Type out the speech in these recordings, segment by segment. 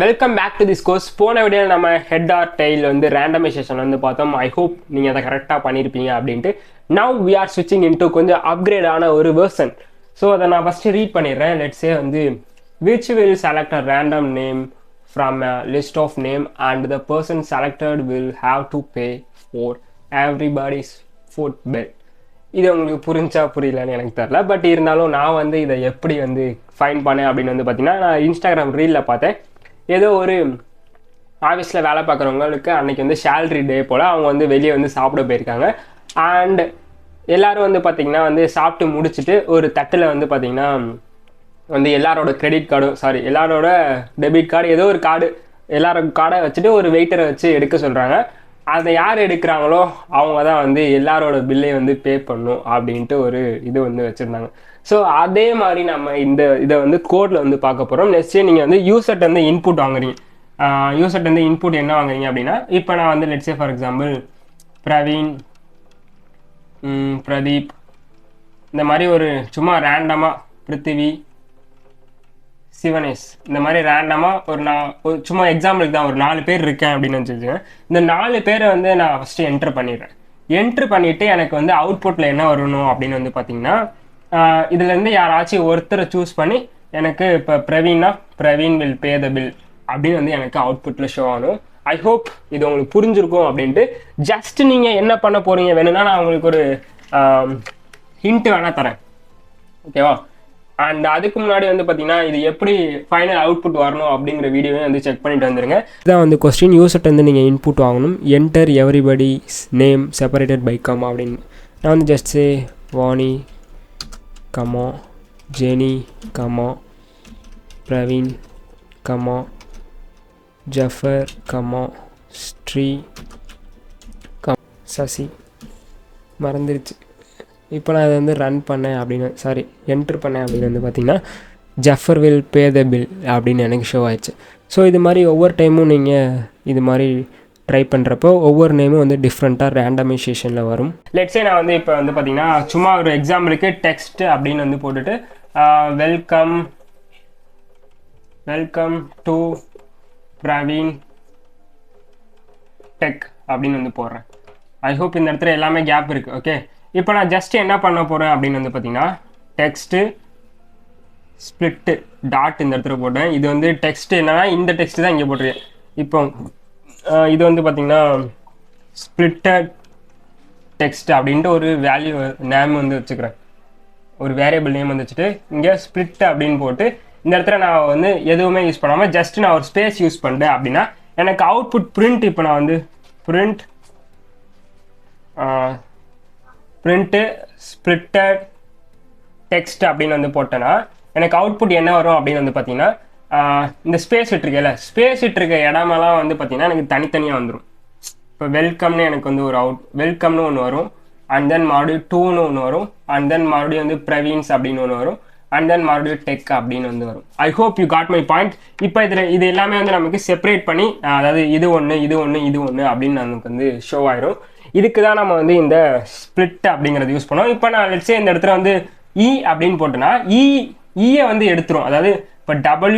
Welcome back to this course. போன வீடியோவில் நம்ம ஹெட் ஆர் டெயில் வந்து ரேண்டமைசேஷன் வந்து பார்த்தோம். ஐ ஹோப் நீங்கள் அதை கரெக்டாக பண்ணியிருப்பீங்க அப்படின்ட்டு. நவ் வி ஆர் ஸ்விட்சிங் இன்ட்டு கொஞ்சம் அப்கிரேடான ஒரு வெர்ஷன். ஸோ அதை நான் ஃபஸ்ட்டு ரீட் பண்ணிடுறேன். லெட்ஸே வந்து which will select a random name from a list of name and the person selected will have to pay for everybody's food bill. இது உங்களுக்கு புரிஞ்சா புரியலன்னு எனக்கு தெரில. பட் இருந்தாலும் நான் வந்து இதை எப்படி வந்து ஃபைன் பண்ணேன் அப்படின்னு வந்து பார்த்தீங்கன்னா, நான் இன்ஸ்டாகிராம் ரீலில் பார்த்தேன். ஏதோ ஒரு ஆஃபீஸில் வேலை பார்க்குறவங்களுக்கு அன்றைக்கி வந்து சேலரி டே போல் அவங்க வந்து வெளியே வந்து சாப்பிட போயிருக்காங்க. அண்ட் எல்லோரும் வந்து பார்த்திங்கன்னா வந்து சாப்பிட்டு முடிச்சுட்டு ஒரு தட்டில் வந்து பார்த்திங்கன்னா வந்து எல்லாரோட கிரெடிட் கார்டும் எல்லாரோட டெபிட் கார்டு ஏதோ ஒரு கார்டு எல்லாரோட கார்டை வச்சுட்டு ஒரு வெயிட்டரை வச்சு எடுக்க சொல்கிறாங்க. அதை யார் எடுக்கிறாங்களோ அவங்க தான் வந்து எல்லாரோட பில்லை வந்து பே பண்ணணும் அப்படின்ட்டு ஒரு இது வந்து வச்சுருந்தாங்க. ஸோ அதே மாதிரி நம்ம இதை வந்து கோடில் வந்து பார்க்க போகிறோம். நெக்ஸ்ட்டு நீங்கள் வந்து யூசர்ட்ட வந்து இன்புட் வாங்குறீங்க. யூசர்ட்ட வந்து இன்புட் என்ன வாங்குறீங்க அப்படின்னா, இப்போ நான் வந்து let's say for example Praveen, Pradeep, இந்த மாதிரி ஒரு சும்மா ரேண்டமாக பிருத்திவி, சிவனேஷ், இந்த மாதிரி ரேண்டமாக ஒரு சும்மா எக்ஸாம்பிளுக்கு தான் ஒரு 4 பேர் இருக்கேன் அப்படின்னு வச்சுக்கோங்க. இந்த 4 பேரை வந்து நான் ஃபஸ்ட்டு என்ட்ரு பண்ணிடுறேன். என்ட்ரு பண்ணிவிட்டு எனக்கு வந்து அவுட்புட்டில் என்ன வரணும் அப்படின்னு வந்து பார்த்தீங்கன்னா, இதுலேருந்து யாராச்சும் ஒருத்தரை சூஸ் பண்ணி எனக்கு இப்போ Praveen will pay the bill அப்படின்னு வந்து எனக்கு அவுட்புட்டில் ஷோ ஆகணும். ஐ ஹோப் இது உங்களுக்கு புரிஞ்சிருக்கும் அப்படின்ட்டு. ஜஸ்ட் நீங்கள் என்ன பண்ண போகிறீங்க வேணும்னா நான் உங்களுக்கு ஒரு ஹிண்ட் வேணால் தரேன், ஓகேவா? அண்ட் அதுக்கு முன்னாடி வந்து பார்த்தீங்கன்னா இது எப்படி ஃபைனல் அவுட்புட் வரணும் அப்படிங்கிற வீடியோவை வந்து செக் பண்ணிட்டு வந்துடுங்க. இதான் வந்து கொஸ்டின். யூசர்ட்ட வந்து நீங்கள் இன்புட் வாங்கணும். Enter everybody's name separated by comma அப்படின்னு. நான் வந்து just say Vani comma, Jenny comma, Praveen comma, Jafar comma, Sri comma, Sasi மறந்துடுச்சு. இப்போ நான் இதை வந்து ரன் பண்ணேன் அப்படின்னு என்ட்ரு பண்ணேன் அப்படின்னு வந்து பார்த்திங்கன்னா Jafar will pay the bill அப்படின்னு எனக்கு ஷோ ஆயிடுச்சு. ஸோ இது மாதிரி ஒவ்வொரு டைமும் நீங்கள் இது மாதிரி ட்ரை பண்ணுறப்போ ஒவ்வொரு நேமும் வந்து டிஃப்ரெண்ட்டாக ரேண்டமைசேஷனில் வரும். லெட்ஸே நான் வந்து இப்போ வந்து பார்த்திங்கன்னா சும்மா ஒரு எக்ஸாம்பிளுக்கு டெக்ஸ்ட் அப்படின்னு வந்து போட்டுட்டு வெல்கம் டு பிரவீன் டெக் அப்படின்னு வந்து போடுறேன். ஐ ஹோப் இந்த இடத்துல எல்லாமே கேப் இருக்குது. ஓகே, இப்போ நான் ஜஸ்ட் என்ன பண்ண போகிறேன் அப்படின்னு வந்து பார்த்தீங்கன்னா டெக்ஸ்ட்டு ஸ்ப்ளிட்டு டாட் இந்த இடத்துல போட்டேன். இது வந்து டெக்ஸ்ட்டு என்னன்னா இந்த டெக்ஸ்ட்டு தான் இங்கே போட்டிருக்கேன். இப்போ இது வந்து பார்த்திங்கன்னா ஸ்ப்ளிட்டட் டெக்ஸ்ட் அப்படின்ட்டு ஒரு வேல்யூ நேம் வந்து வச்சுக்கிறேன். ஒரு வேரியபிள் நேம் வந்து வச்சுட்டு இங்கே ஸ்ப்ளிட் அப்படின்னு போட்டு இந்த இடத்துல நான் வந்து எதுவுமே யூஸ் பண்ணாமல் ஜஸ்ட் நான் ஒரு ஸ்பேஸ் யூஸ் பண்ணிட்டேன் அப்படின்னா எனக்கு அவுட்புட் பிரிண்ட். இப்போ நான் வந்து பிரிண்ட்டு ஸ்ப்ளிட்டட் டெக்ஸ்ட் அப்படின்னு வந்து போட்டேன்னா எனக்கு அவுட்புட் என்ன வரும் அப்படின்னு வந்து பார்த்தீங்கன்னா இந்த ஸ்பேஸ் விட்டுருக்கேல, ஸ்பேஸ் விட்டுருக்க இடமெல்லாம் வந்து பார்த்தீங்கன்னா எனக்கு தனித்தனியாக வந்துடும். இப்போ வெல்கம்னு எனக்கு வந்து ஒரு வெல்கம்னு ஒன்று வரும். அண்ட் தென் மறுபடியும் 2ன்னு ஒன்று வரும். அண்ட் தென் மறுபடியும் வந்து பிரவீன்ஸ் அப்படின்னு ஒன்று வரும். அண்ட் தென் மறுபடியும் டெக் அப்படின்னு வந்து வரும். I hope you got my point. இப்போ இது எல்லாமே வந்து நமக்கு செப்பரேட் பண்ணி, அதாவது இது ஒன்று அப்படின்னு நமக்கு வந்து ஷோ ஆயிரும். இதுக்கு தான் நம்ம வந்து இந்த ஸ்ப்ளிட் அப்படிங்கிறது யூஸ் பண்ணோம். இப்போ நான் லெட்ஸே இந்த இடத்துல வந்து இ அப்படின்னு போட்டேன்னா ஈயை வந்து எடுத்துரும். அதாவது இப்போ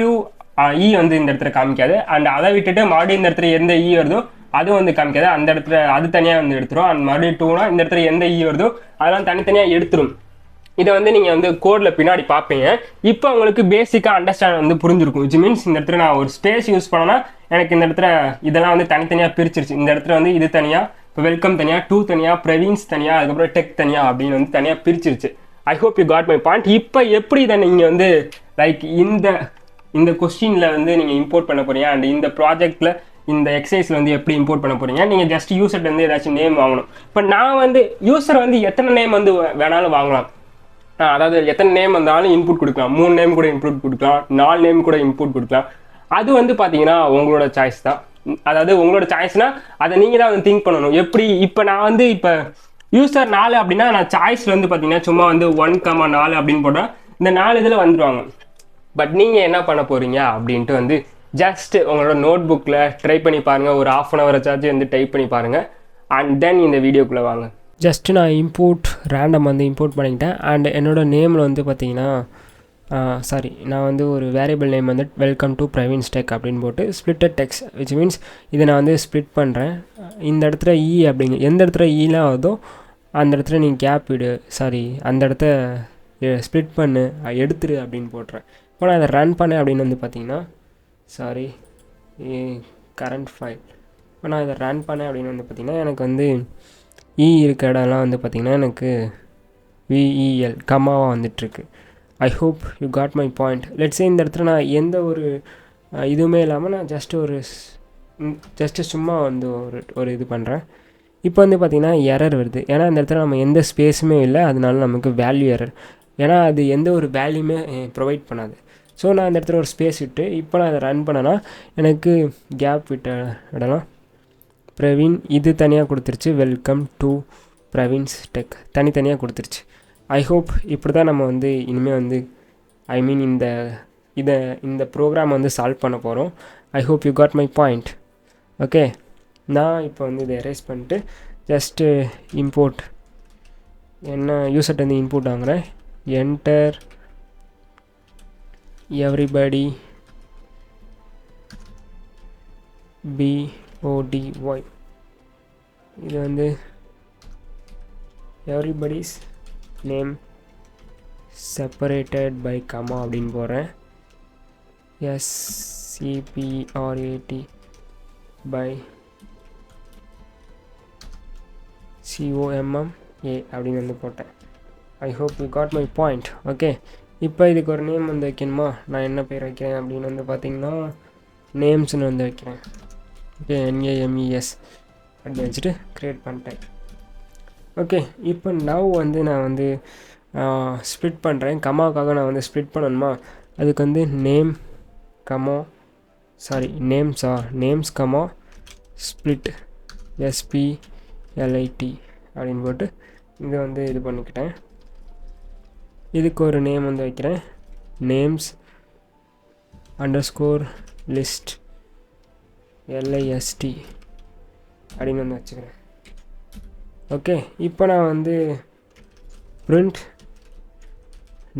இ வந்து இந்த இடத்துல காமிக்காது. அண்ட் அதை விட்டுட்டு மறுபடியும் இந்த இடத்துல எந்த இ வருதோ அதுவும் வந்து காமிக்காது. அந்த இடத்துல அது தனியாக வந்து எடுத்துரும். அண்ட் மறுபடியும் 2னா இந்த இடத்துல எந்த இ வருதோ அதெல்லாம் தனித்தனியாக எடுத்துரும். இதை வந்து நீங்கள் வந்து கோடில் பின்னாடி பார்ப்பீங்க. இப்போ உங்களுக்கு பேசிக்காக அண்டர்ஸ்டாண்ட் வந்து புரிஞ்சிருக்கும். விச் மீன்ஸ் இந்த இடத்துல நான் ஒரு ஸ்பேஸ் யூஸ் பண்ணேன்னா எனக்கு இந்த இடத்துல இதெல்லாம் வந்து தனித்தனியாக பிரிச்சிருச்சு. இந்த இடத்துல வந்து இது தனியாக, இப்போ வெல்கம் தனியாக, 2 தனியாக, பிரவீன்ஸ் தனியாக, அதுக்கப்புறம் டெக் தனியாக அப்படின்னு வந்து தனியாக பிரிச்சிருச்சு. I hope you got my point. இப்போ எப்படி இதை நீங்கள் வந்து லைக் இந்த கொஸ்டினில் வந்து நீங்கள் இம்போர்ட் பண்ண போகிறீங்க அண்ட் இந்த ப்ராஜெக்டில் இந்த எக்ஸசைஸில் வந்து எப்படி இம்போர்ட் பண்ண போகிறீங்க. நீங்கள் ஜஸ்ட் யூசர்ட்ட வந்து ஏதாச்சும் நேம் வாங்கணும். இப்போ நான் வந்து யூசர் வந்து எத்தனை நேம் வந்து வேணாலும் வாங்கலாம். அதாவது எத்தனை நேம் வந்தாலும் இன்புட் கொடுக்கலாம். 3 நேம் கூட இன்புட் கொடுக்கலாம், 4 நேம் கூட இன்புட் கொடுக்கலாம். அது வந்து பார்த்தீங்கன்னா உங்களோட சாய்ஸ் தான். அதாவது உங்களோட சாய்ஸ்னால் அதை நீங்கள் தான் வந்து திங்க் பண்ணணும். எப்படி இப்போ நான் வந்து இப்போ யூசர் 4 அப்படின்னா நான் சாய்ஸில் வந்து பார்த்தீங்கன்னா சும்மா வந்து 1,4 அப்படின்னு போட்டால் இந்த 4 இதில் வந்துடுவாங்க. பட் நீங்கள் என்ன பண்ண போகிறீங்க அப்படின்ட்டு வந்து ஜஸ்ட் உங்களோட நோட் புக்கில் ட்ரை பண்ணி பாருங்கள். ஒரு 1/2 hour சார்ஜ் வந்து டைப் பண்ணி பாருங்கள். அண்ட் தென் இந்த வீடியோக்குள்ளே வாங்க. ஜஸ்ட்டு நான் ரேண்டம் வந்து இம்போர்ட் பண்ணிக்கிட்டேன். அண்ட் என்னோடய நேமில் வந்து பார்த்தீங்கன்னா சாரி, நான் வந்து ஒரு வேரியபிள் நேம் வந்து வெல்கம் டு பிரவீன் டெக் அப்படின்னு போட்டு ஸ்ப்ளிட்டட் டெக்ஸ்ட், விச் மீன்ஸ் இதை நான் வந்து ஸ்ப்ளிட் பண்ணுறேன். இந்த இடத்துல அப்படிங்க எந்த இடத்துல ஈலாம் ஆகுதோ அந்த இடத்துல நீங்கள் கேப் விடு, சாரி அந்த இடத்த ஸ்ப்ளிட் பண்ணு, எடுத்துரு அப்படின்னு போட்டுறேன். இப்போ நான் அதை ரன் பண்ணேன் அப்படின்னு வந்து பார்த்தீங்கன்னா, சாரி கரண்ட் ஃபைல், இப்போ நான் இதை ரன் பண்ணேன் அப்படின்னு வந்து பார்த்திங்கன்னா எனக்கு வந்து இருக்க இடம்லாம் வந்து பார்த்திங்கன்னா எனக்கு VEL கம்மாவாக வந்துட்டுருக்கு. I hope you got my point. Let's say இந்த இடத்துல நான் எந்த ஒரு இதுவுமே இல்லாமல் நான் ஜஸ்ட்டு சும்மா வந்து ஒரு இது பண்ணுறேன். இப்போ வந்து பார்த்திங்கன்னா எரர் வருது, ஏன்னா இந்த இடத்துல நம்ம எந்த ஸ்பேஸுமே இல்லை, அதனால நமக்கு வேல்யூ எரர், ஏன்னா அது எந்த ஒரு வேல்யூமே ப்ரொவைட் பண்ணாது. ஸோ நான் இந்த இடத்துல ஒரு ஸ்பேஸ் விட்டு இப்போ நான் அதை ரன் பண்ணேன்னா எனக்கு கேப் விட்ட இடம்லாம் பிரவீன் இது தனியாக கொடுத்துருச்சு, வெல்கம் டு பிரவீன்ஸ் டெக் தனித்தனியாக கொடுத்துருச்சு. ஐ ஹோப் இப்படி தான் நம்ம வந்து இனிமேல் வந்து இந்த ப்ரோக்ராம் வந்து சால்வ் பண்ண போகிறோம். I hope you got my point. Okay, நான் இப்போ வந்து இதை எரேஸ் பண்ணிட்டு ஜஸ்ட்டு இம்போர்ட் என்ன யூசர்ட்ட வந்து இன்புட் வாங்குகிறேன். என்டர் எவ்ரிபடி BODY, இது வந்து everybody's name separated by comma அப்படின்னு போடுறேன். SCPRAT by COMMA அப்படின்னு வந்து போட்டேன். I hope you got my point. Okay, இப்போ இதுக்கு ஒரு நேம் வந்து வைக்கணுமா? நான் என்ன பேர் வைக்கிறேன் அப்படின்னு வந்து பார்த்திங்கன்னா நேம்ஸ்னு வந்து வைக்கிறேன். ஓகே, NAMES அப்படி வச்சுட்டு க்ரியேட் பண்ணிட்டேன். ஓகே, இப்போ வந்து நான் வந்து ஸ்ப்ளிட் பண்ணுறேன். கமாவுக்காக நான் வந்து ஸ்ப்ளிட் பண்ணணுமா? அதுக்கு வந்து நேம்ஸ் கமா ஸ்ப்ளிட் SPLIT அப்படின்னு போட்டு இதை வந்து இது பண்ணிக்கிட்டேன். இதுக்கு ஒரு நேம் வந்து வைக்கிறேன், நேம்ஸ் _ லிஸ்ட் LIST அப்படின்னு வந்து வச்சுக்கிறேன். ஓகே, இப்போ நான் வந்து பிரிண்ட்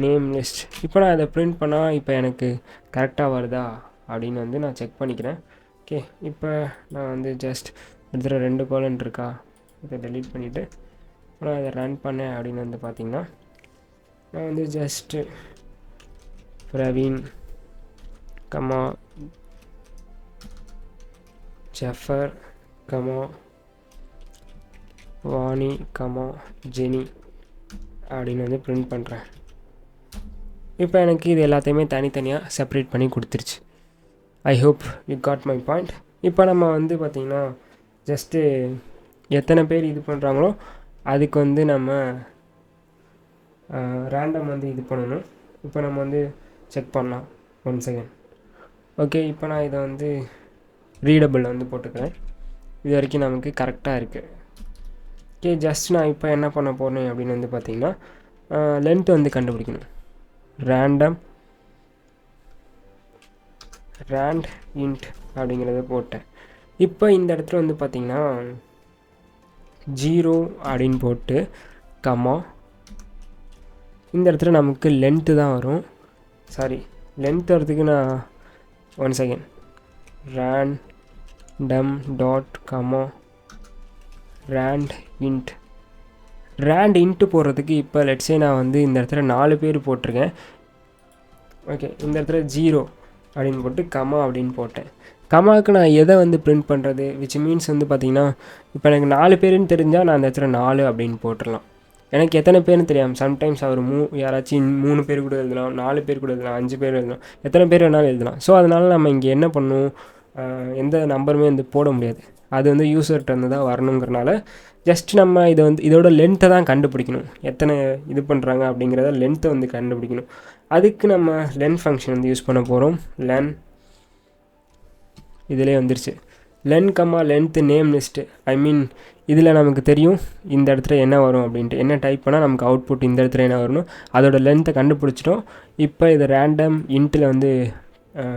நேம் லிஸ்ட், இப்போ நான் அதை பிரிண்ட் பண்ணால் இப்போ எனக்கு கரெக்டாக வருதா அப்படின்னு வந்து நான் செக் பண்ணிக்கிறேன். ஓகே, இப்போ நான் வந்து ஜஸ்ட் இடத்துல 2 கோலன் இருக்கா, இதை டெலீட் பண்ணிவிட்டு நான் இதை ரன் பண்ணேன் அப்படின்னு வந்து பார்த்திங்கன்னா நான் வந்து just Praveen comma Jafar comma Vani comma Jenny அப்படின்னு வந்து பிரிண்ட் பண்ணுறேன். இப்போ எனக்கு இது எல்லாத்தையுமே தனித்தனியாக செப்பரேட் பண்ணி கொடுத்துருச்சு. I hope you got my point. இப்போ நம்ம வந்து பார்த்திங்கன்னா ஜஸ்ட்டு எத்தனை பேர் இது பண்ணுறாங்களோ அதுக்கு வந்து நம்ம ரேண்டம் வந்து இது பண்ணணும். இப்போ நம்ம வந்து செக் பண்ணலாம் 1 செகண்ட். ஓகே, இப்போ நான் இதை வந்து ரீடபிள் வந்து போட்டுக்கிறேன். இது வரைக்கும் நமக்கு கரெக்டாக இருக்குது. ஓகே, ஜஸ்ட் நான் இப்போ என்ன பண்ண போகிறேன் அப்படின்னு வந்து பார்த்திங்கன்னா லென்த் வந்து கண்டுபிடிக்கணும். rand int அப்படிங்கிறத போட்டேன். இப்போ இந்த இடத்துல வந்து பார்த்திங்கன்னா 0 அப்படின்னு போட்டு கமா இந்த இடத்துல நமக்கு லென்த்து தான் வரும். லென்த் வரதுக்கு நான் 1 second random dot comma rand int போடுறதுக்கு இப்போ லெட்ஸே நான் வந்து இந்த இடத்துல 4 பேர் போட்டிருக்கேன். ஓகே, இந்த இடத்துல 0 அப்படின்னு போட்டு கமா அப்படின்னு போட்டேன். கமாவுக்கு நான் எதை வந்து பிரிண்ட் பண்ணுறது, விச் மீன்ஸ் வந்து பார்த்திங்கன்னா இப்போ எனக்கு 4 பேருன்னு தெரிஞ்சால் நான் அந்த இடத்துல 4 அப்படின்னு போட்டுடலாம். எனக்கு எத்தனை பேர்னு தெரியாமல் சம்டைம்ஸ் அவர் யாராச்சும் 3 பேர் கூட எழுதலாம், 4 பேர் கூட எழுதலாம், 5 பேர் எழுதலாம், எத்தனை பேர் வேணாலும் எழுதலாம். ஸோ அதனால் நம்ம இங்கே என்ன பண்ணணும், எந்த நம்பருமே வந்து போட முடியாது, அது வந்து யூசர்கிட்ட இருந்து தான் வரணுங்கிறனால ஜஸ்ட் நம்ம இதை வந்து இதோட லென்த்தை தான் கண்டுபிடிக்கணும். எத்தனை இது பண்ணுறாங்க அப்படிங்கிறத லென்த்தை வந்து கண்டுபிடிக்கணும். அதுக்கு நம்ம லென் ஃபங்க்ஷன் வந்து யூஸ் பண்ண போகிறோம். லென் இதிலே வந்துருச்சு. லென் கம்மா லென்த்து நேம் லிஸ்ட்டு, இதில் நமக்கு தெரியும் இந்த இடத்துல என்ன வரும் அப்படின்ட்டு. என்ன டைப் பண்ணால் நமக்கு அவுட்புட் இந்த இடத்துல என்ன வரணும், அதோட லென்த்தை கண்டுபிடிச்சிட்டோம். இப்போ இதை ரேண்டம் இன்ட்டில் வந்து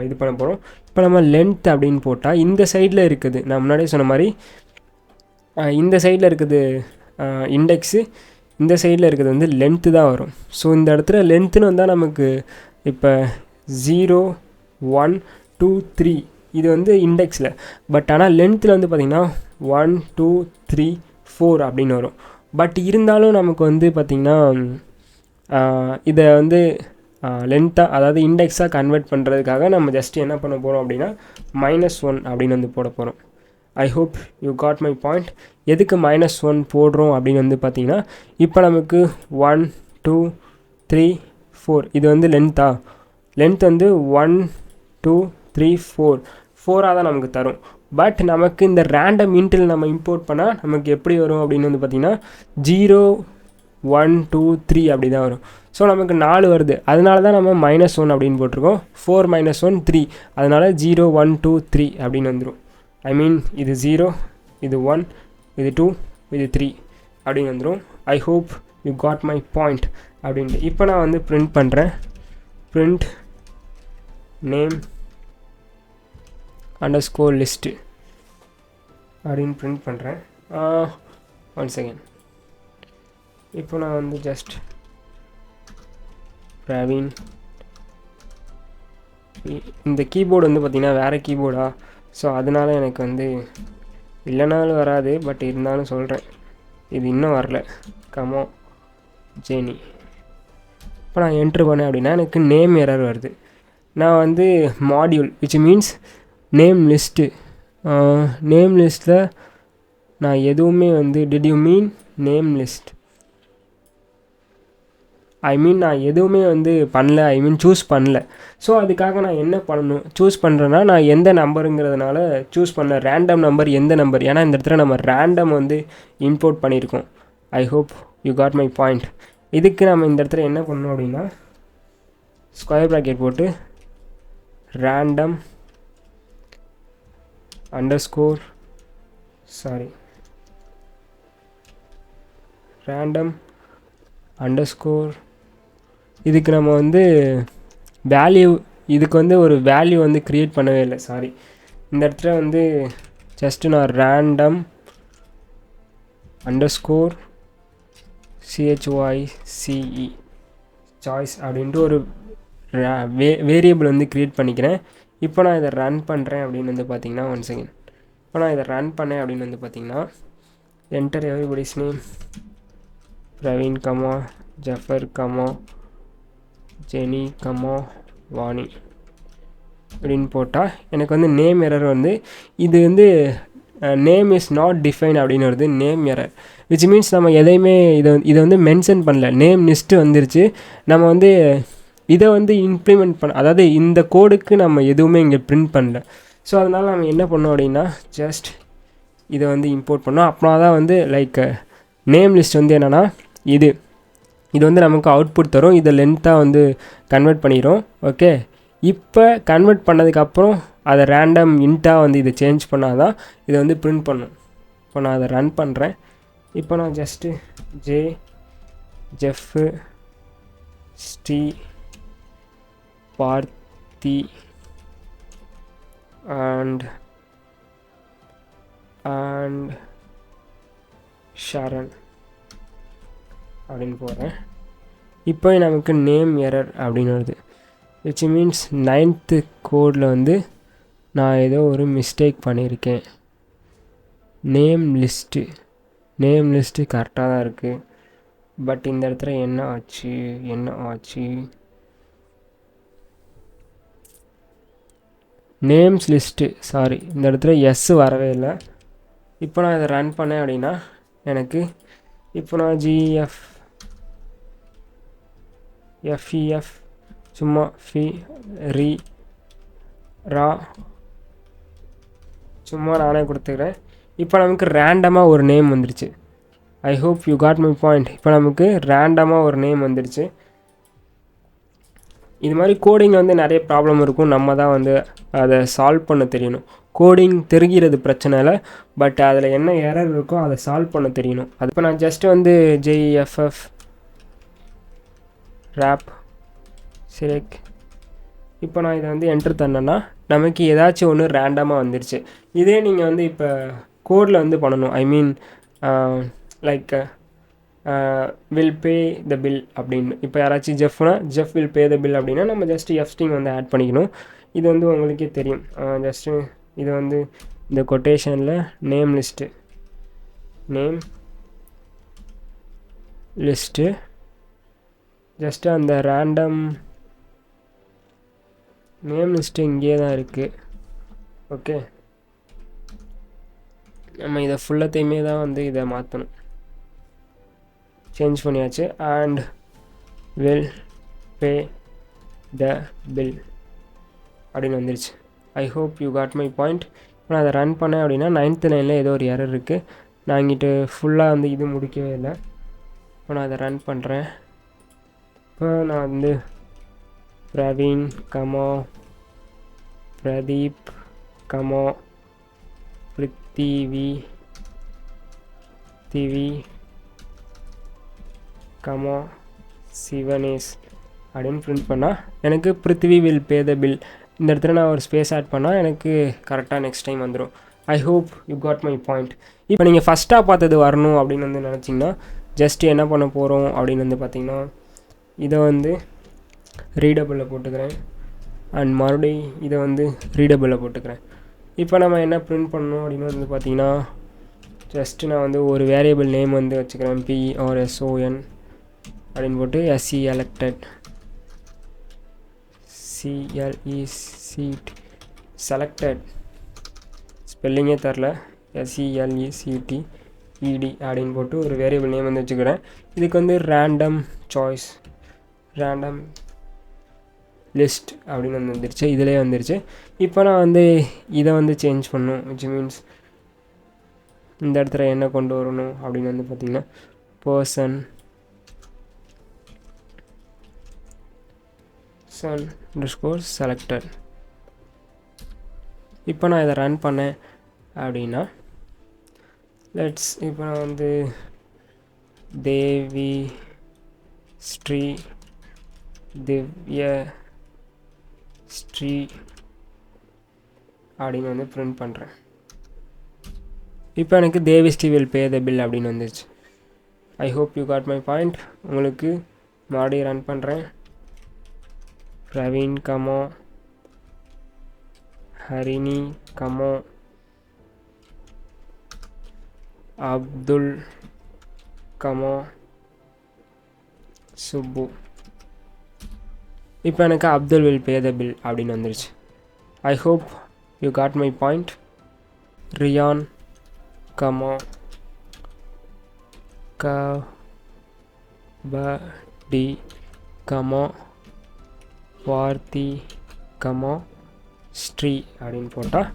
இது பண்ண போகிறோம். இப்போ நம்ம லென்த் அப்படின்னு போட்டால் இந்த சைடில் இருக்குது, நான் முன்னாடியே சொன்ன மாதிரி இந்த சைடில் இருக்குது இண்டெக்ஸு, இந்த சைடில் இருக்கிறது வந்து லென்த்து தான் வரும். ஸோ இந்த இடத்துல லென்த்துன்னு வந்தால் நமக்கு இப்போ 0 1 2 3 இது வந்து இண்டெக்ஸில், பட் ஆனால் லென்த்தில் வந்து பார்த்திங்கன்னா 1 2 3 4 அப்படின்னு வரும். பட் இருந்தாலும் நமக்கு வந்து பார்த்திங்கன்னா இதை வந்து லென்த்தாக, அதாவது இண்டெக்ஸாக கன்வெர்ட் பண்ணுறதுக்காக நம்ம ஜஸ்ட் என்ன பண்ண போகிறோம் அப்படின்னா -1 அப்படின்னு வந்து போட போகிறோம். I hope you got my point. எதுக்கு -1 போடுறோம் அப்படின்னு வந்து பார்த்திங்கன்னா, இப்போ நமக்கு 1 2 3 4 இது வந்து லென்த் வந்து 1 2 3 4 4ஆக தான் நமக்கு தரும். பட் நமக்கு இந்த ரேண்டம் இன்டில் நம்ம இம்போர்ட் பண்ணால் நமக்கு எப்படி வரும் அப்படின்னு வந்து பார்த்திங்கன்னா 0 1 2 3 அப்படி தான் வரும். ஸோ நமக்கு 4 வருது, அதனால தான் நம்ம -1 அப்படின்னு போட்டிருக்கோம். 4 -1 3, அதனால் 0 1 2 3 அப்படின்னு வந்துடும். ஐ மீன் இது 0, இது 1, இது 2, இது 3 அப்படின்னு வந்துடும். I hope you got my point அப்படின்ட்டு. இப்போ நான் வந்து பிரிண்ட் பண்ணுறேன். பிரிண்ட் நேம் அண்டர்ஸ்கோர் லிஸ்ட்டு அப்படின்னு பிரிண்ட் பண்ணுறேன். 1 செகண்ட். இப்போ நான் வந்து ஜஸ்ட் Praveen, இந்த கீபோர்டு வந்து பார்த்திங்கன்னா வேறு கீபோர்டா, ஸோ அதனால் எனக்கு வந்து இல்லைனாலும் வராது, பட் இருந்தாலும் சொல்கிறேன், இது இன்னும் வரல. கமோ ஜேனி. இப்போ நான் என்ட்ரு பண்ணேன் அப்படின்னா எனக்கு நேம் எரர் வருது. நான் வந்து மாடியூல் விச் மீன்ஸ் நேம் லிஸ்ட்டில் நான் எதுவுமே வந்து did you mean name list, I mean நான் எதுவுமே வந்து பண்ணல, ஐ மீன் சூஸ் பண்ணல. ஸோ அதுக்காக நான் என்ன பண்ணணும், சூஸ் பண்ணுறேன்னா நான் எந்த நம்பருங்கிறதுனால சூஸ் பண்ண ரேண்டம் நம்பர், எந்த நம்பர், ஏன்னா இந்த இடத்துல நம்ம ரேண்டம் வந்து இம்போர்ட் பண்ணியிருக்கோம். I hope you got my point. இதுக்கு நம்ம இந்த இடத்துல என்ன பண்ணணும் அப்படின்னா ஸ்கொயர் ப்ராக்கெட் போட்டு ரேண்டம் அண்டர்ஸ்கோர் இதுக்கு நம்ம வந்து வேல்யூ, இதுக்கு வந்து ஒரு வேல்யூ வந்து க்ரியேட் பண்ணவே இல்லை, சாரி. இந்த இடத்துல வந்து ஜஸ்ட்டு நான் ரேண்டம் அண்டர்ஸ்கோர் CHOICE சாய்ஸ் அப்படின்ட்டு ஒரு வேரியபிள் வந்து க்ரியேட் பண்ணிக்கிறேன். இப்போ நான் இதை ரன் பண்ணுறேன் அப்படின்னு வந்து பார்த்திங்கன்னா 1 செகண்ட். இப்போ நான் இதை ரன் பண்ணேன் அப்படின்னு வந்து பார்த்திங்கன்னா enter everybody's name Praveen, Jafar, Jenny, Vani அப்படின்னு போட்டால் எனக்கு வந்து நேம் எரர் வந்து இது வந்து நேம் இஸ் நாட் டிஃபைன் அப்படின்னு வருது, நேம் எரர். விச் மீன்ஸ் நம்ம எதையுமே இதை வந்து மென்ஷன் பண்ணல, நேம் லிஸ்ட்டு வந்துருச்சு. நம்ம வந்து இதை வந்து இம்ப்ளிமெண்ட் பண்ண, அதாவது இந்த கோடுக்கு நம்ம எதுவுமே இங்கே பிரிண்ட் பண்ணல. ஸோ அதனால் நம்ம என்ன பண்ணோம் அப்படின்னா ஜஸ்ட் இதை வந்து இம்போர்ட் பண்ணோம். அப்படின்னா தான் வந்து லைக் நேம் லிஸ்ட் வந்து என்னென்னா இது வந்து நமக்கு அவுட்புட் தரும். இதை லென்த்தாக வந்து கன்வெர்ட் பண்ணிடும். ஓகே, இப்போ கன்வெர்ட் பண்ணதுக்கப்புறம் அதை ரேண்டம் இன்ட்டாக வந்து இதை சேஞ்ச் பண்ணால் தான் இதை வந்து பிரிண்ட் பண்ணும். இப்போ நான் அதை ரன் பண்ணுறேன். இப்போ நான் just ஜெஃப்பு, Sri, Parthi and Sharan அப்படின்னு போகிறேன். இப்போ நமக்கு நேம் எரர் அப்படின்னு வருது. விச் மீன்ஸ் 9th கோடில் வந்து நான் ஏதோ ஒரு மிஸ்டேக் பண்ணியிருக்கேன். நேம் லிஸ்ட்டு கரெக்டாக தான் இருக்குது. பட் இந்த இடத்துல என்ன ஆச்சு நேம்ஸ் லிஸ்ட்டு, சாரி, இந்த இடத்துல வரவே இல்லை. இப்போ நான் இதை ரன் பண்ணேன் அப்படின்னா எனக்கு இப்போ நான் FEF சும்மா ரா சும்மா நானே கொடுத்துக்கிறேன். இப்போ நமக்கு ரேண்டமாக ஒரு நேம் வந்துருச்சு. I hope you got my point. இப்போ நமக்கு ரேண்டமாக ஒரு நேம் வந்துருச்சு. இது மாதிரி கோடிங் வந்து நிறைய ப்ராப்ளம் இருக்கும், நம்ம தான் வந்து அதை சால்வ் பண்ண தெரியணும். கோடிங் தெரிகிறது பிரச்சனை இல்லை, பட் அதில் என்ன எரர் இருக்கோ அதை சால்வ் பண்ண தெரியணும். அது இப்போ நான் ஜஸ்ட்டு வந்து JFF ரேப் செலக்ட், இப்போ நான் இதை வந்து என்ட்ரு தந்தேன்னா நமக்கு ஏதாச்சும் ஒன்று ரேண்டமாக வந்துருச்சு. இதே நீங்கள் வந்து இப்போ கோடில் வந்து பண்ணணும், I mean like will pay the bill அப்படின்னு. இப்போ யாராச்சும் ஜெஃப்னா Jeff will pay the bill அப்படின்னா நம்ம ஜஸ்ட்டு எஃப் ஸ்ட்ரிங் வந்து ஆட் பண்ணிக்கணும். இது வந்து உங்களுக்கே தெரியும். ஜஸ்ட்டு இது வந்து இந்த கொட்டேஷனில் நேம் லிஸ்ட்டு ஜஸ்ட்டு அந்த ரேண்டம் நேம் லிஸ்ட்டு இங்கே தான் இருக்குது. ஓகே, நம்ம இதை ஃபுல்லத்தையுமே தான் வந்து இதை மாற்றணும். சேஞ்ச் பண்ணியாச்சு. And will pay the bill அப்படின்னு வந்துருச்சு. I hope you got my point. இப்போ நான் அதை ரன் பண்ணேன் அப்படின்னா 9th லைனில் ஏதோ ஒரு எரர் இருக்குது. நான் இங்கிட்டு ஃபுல்லாக வந்து இது முடிக்கவே இல்லை. இப்போ நான் அதை ரன் பண்ணுறேன். இப்போ நான் வந்து பிரவீன் கமோ பிரதீப் கமோ பிருத்திவி கமோ சிவனேஷ் அப்படின்னு பிரிண்ட் பண்ணால் எனக்கு பிருத்திவி வில் பே த பில். இந்த இடத்துல நான் ஒரு ஸ்பேஸ் ஆட் பண்ணால் எனக்கு கரெக்டாக நெக்ஸ்ட் டைம் வந்துடும். I hope you got my point. இப்போ நீங்கள் ஃபஸ்ட்டாக பார்த்தது வரணும் அப்படின்னு வந்து நினச்சிங்கன்னா ஜஸ்ட்டு என்ன பண்ண போகிறோம் அப்படின்னு வந்து பார்த்திங்கன்னா இதை வந்து ரீடபிளில் போட்டுக்கிறேன். அண்ட் மறுபடியும் இதை வந்து ரீடபிளில் போட்டுக்கிறேன். இப்போ நம்ம என்ன பிரிண்ட் பண்ணணும் அப்படின்னு வந்து பார்த்திங்கன்னா ஜஸ்ட்டு நான் வந்து ஒரு வேரியபிள் நேம் வந்து வச்சுக்கிறேன். PRSON அப்படின்னு போட்டு selected ஸ்பெல்லிங்கே தரல, SELECTED அப்படின்னு போட்டு ஒரு வேரியபிள் நேம் வந்து வச்சுக்கிறேன். இதுக்கு வந்து ரேண்டம் லிஸ்ட் அப்படின்னு வந்து வந்துருச்சு, இதிலே வந்துருச்சு. இப்போ நான் வந்து இதை வந்து சேஞ்ச் பண்ணணும், விச் மீன்ஸ் இந்த இடத்துல என்ன கொண்டு வரணும் அப்படின்னு வந்து பார்த்திங்கன்னா person selected. இப்போ நான் இதை ரன் பண்ணேன் அப்படின்னா இப்போ நான் வந்து தேவி ஸ்ரீ திவ்ய ஸ்ரீ அப்படின்னு வந்து பிரிண்ட் பண்ணுறேன். இப்போ எனக்கு Devi Sri will pay the bill அப்படின்னு வந்துருச்சு. I hope you got my point. உங்களுக்கு மறுபடியும் ரன் பண்ணுறேன். பிரவீன் கமோ ஹரிணி கமோ அப்துல் கமோ சுப்பு. இப்போ எனக்கு Abdul will pay the bill அப்படின்னு வந்துருச்சு. I hope you got my point. Riyan comma Kabaddi comma Varthi comma Sri அப்படின்னு போட்டால்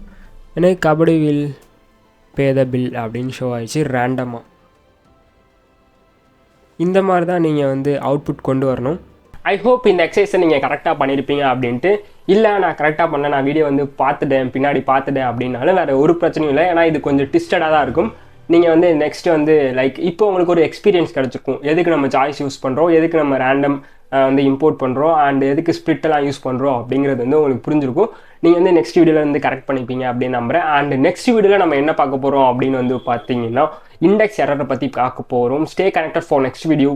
எனக்கு Kabaddi will pay the bill அப்படின்னு ஷோ ஆகிடுச்சு ரேண்டமாக. இந்த மாதிரி தான் நீங்கள் வந்து அவுட்புட் கொண்டு வரணும். ஐ ஹோப் இந்த எக்ஸசைஸை நீங்கள் கரெக்டாக பண்ணியிருப்பீங்க அப்படின்ட்டு. இல்லை நான் கரெக்டாக பண்ணேன், நான் வீடியோ வந்து பின்னாடி பார்த்துட்டேன் அப்படின்னாலும் வேறு ஒரு பிரச்சனையும் இல்லை. ஏன்னா இது கொஞ்சம் ட்விஸ்டடாக தான் இருக்கும். நீங்கள் வந்து நெக்ஸ்ட்டு வந்து இப்போ உங்களுக்கு ஒரு எக்ஸ்பீரியன்ஸ் கிடச்சிருக்கும். எதுக்கு நம்ம சாய்ஸ் யூஸ் பண்ணுறோம், எதுக்கு நம்ம ரேண்டம் வந்து இம்போர்ட் பண்ணுறோம், அண்ட் எதுக்கு ஸ்ப்ளிட்டெல்லாம் யூஸ் பண்ணுறோம் அப்படிங்கிறது வந்து உங்களுக்கு புரிஞ்சிருக்கும். நீங்கள் வந்து நெக்ஸ்ட் வீடியோவில் வந்து கரெக்ட் பண்ணிப்பீங்க அப்படின்னு நம்புகிறேன். அண்ட் நெக்ஸ்ட் வீடியோவில் நம்ம என்ன பார்க்க போகிறோம் அப்படின்னு வந்து பார்த்தீங்கன்னா இண்டெக்ஸ் எரரை பற்றி பார்க்க போகிறோம். Stay connected for next video.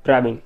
Praveen.